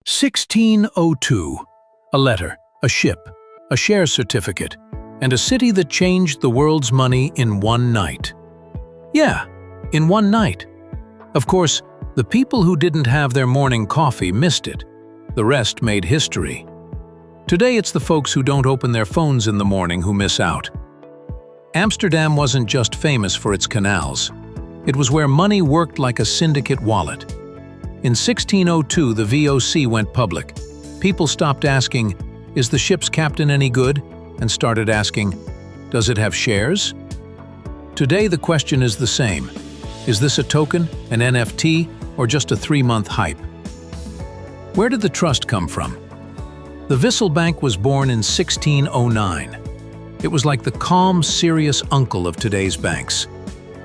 1602. A letter, a ship, a share certificate, and a city that changed the world's money in one night. Yeah, in one night. Of course, the people who didn't have their morning coffee missed it. The rest made history. Today it's the folks who don't open their phones in the morning who miss out. Amsterdam wasn't just famous for its canals. It was where money worked like a syndicate wallet. In 1602, the VOC went public. People stopped asking, "Is the ship's captain any good?" and started asking, "Does it have shares?" Today the question is the same. Is this a token, an NFT, or just a 3-month hype? Where did the trust come from? The Wisselbank was born in 1609. It was like the calm, serious uncle of today's banks.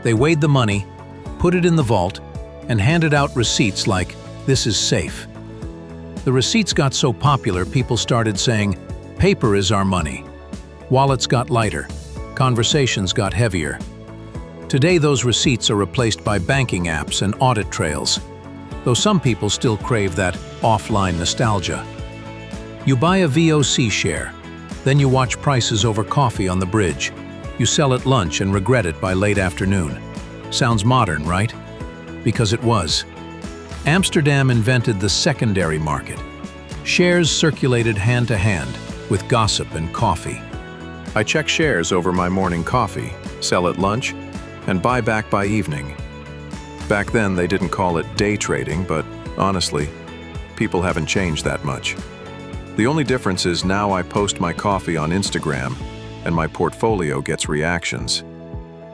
They weighed the money, put it in the vault, and handed out receipts like, "This is safe." The receipts got so popular, people started saying, "Paper is our money." Wallets got lighter. Conversations got heavier. Today those receipts are replaced by banking apps and audit trails, though some people still crave that offline nostalgia. You buy a VOC share, then you watch prices over coffee on the bridge. You sell at lunch and regret it by late afternoon. Sounds modern, right? Because it was. Amsterdam invented the secondary market. Shares circulated hand to hand, with gossip and coffee. I check shares over my morning coffee, sell at lunch, and buy back by evening. Back then they didn't call it day trading, but honestly, people haven't changed that much. The only difference is now I post my coffee on Instagram, and my portfolio gets reactions.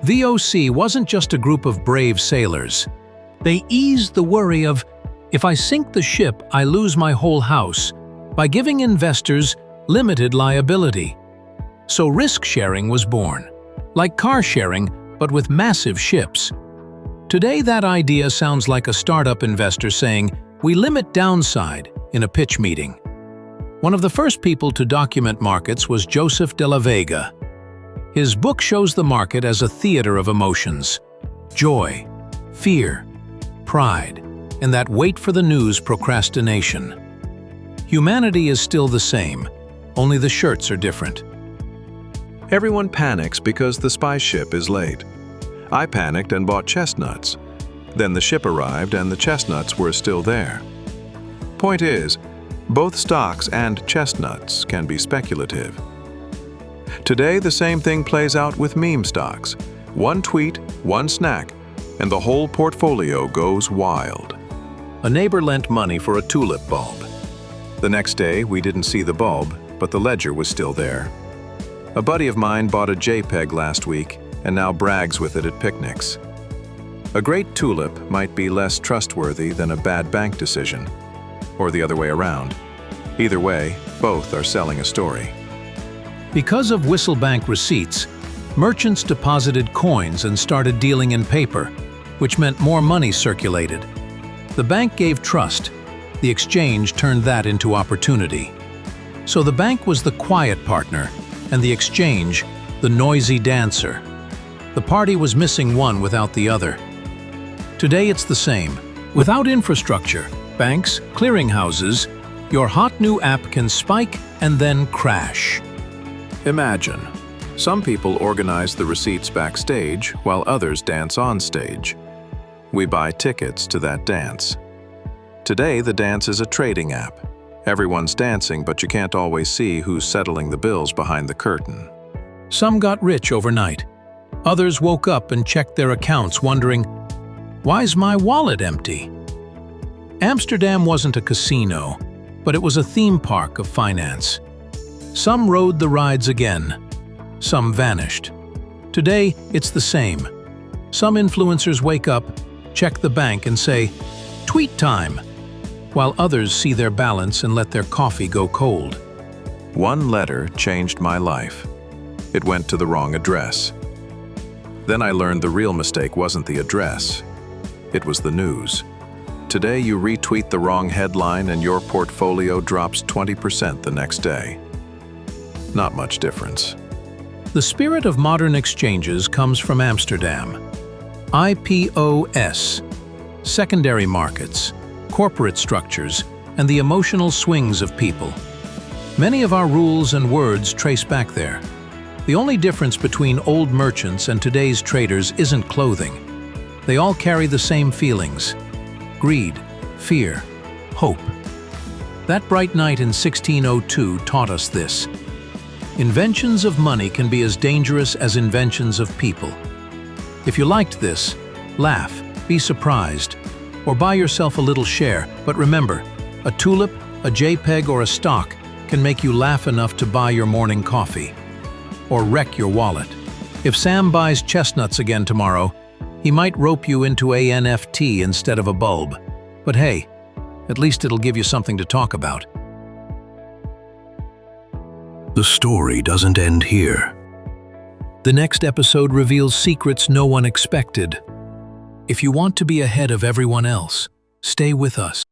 VOC wasn't just a group of brave sailors. They eased the worry of, if I sink the ship, I lose my whole house, by giving investors limited liability. So risk sharing was born, like car sharing, but with massive ships. Today that idea sounds like a startup investor saying, "We limit downside," in a pitch meeting. One of the first people to document markets was Joseph de la Vega. His book shows the market as a theater of emotions: joy, fear, pride, and that wait for the news procrastination. Humanity is still the same, only the shirts are different. Everyone panics because the spy ship is late. I panicked and bought chestnuts. Then the ship arrived and the chestnuts were still there. Point is, both stocks and chestnuts can be speculative. Today the same thing plays out with meme stocks. One tweet, one snack, and the whole portfolio goes wild. A neighbor lent money for a tulip bulb. The next day we didn't see the bulb, but the ledger was still there. A buddy of mine bought a JPEG last week and now brags with it at picnics. A great tulip might be less trustworthy than a bad bank decision, or the other way around. Either way, both are selling a story. Because of Wisselbank receipts, merchants deposited coins and started dealing in paper, which meant more money circulated. The bank gave trust. The exchange turned that into opportunity. So the bank was the quiet partner, and the exchange, the noisy dancer. The party was missing one without the other. Today it's the same. Without infrastructure, banks, clearinghouses, your hot new app can spike and then crash. Imagine, some people organize the receipts backstage while others dance on stage. We buy tickets to that dance. Today the dance is a trading app. Everyone's dancing, but you can't always see who's settling the bills behind the curtain. Some got rich overnight. Others woke up and checked their accounts wondering, "Why's my wallet empty?" Amsterdam wasn't a casino, but it was a theme park of finance. Some rode the rides again. Some vanished. Today, it's the same. Some influencers wake up, check the bank and say, "Tweet time," while others see their balance and let their coffee go cold. One letter changed my life. It went to the wrong address. Then I learned the real mistake wasn't the address. It was the news. Today you retweet the wrong headline and your portfolio drops 20% the next day. Not much difference. The spirit of modern exchanges comes from Amsterdam. IPOs, secondary markets, corporate structures, and the emotional swings of people. Many of our rules and words trace back there. The only difference between old merchants and today's traders isn't clothing. They all carry the same feelings: greed, fear, hope. That bright night in 1602 taught us this. Inventions of money can be as dangerous as inventions of people. If you liked this, laugh, be surprised, or buy yourself a little share. But remember, a tulip, a JPEG, or a stock can make you laugh enough to buy your morning coffee. Or wreck your wallet. If Sam buys chestnuts again tomorrow, he might rope you into a NFT instead of a bulb. But hey, at least it'll give you something to talk about. The story doesn't end here. The next episode reveals secrets no one expected. If you want to be ahead of everyone else, stay with us.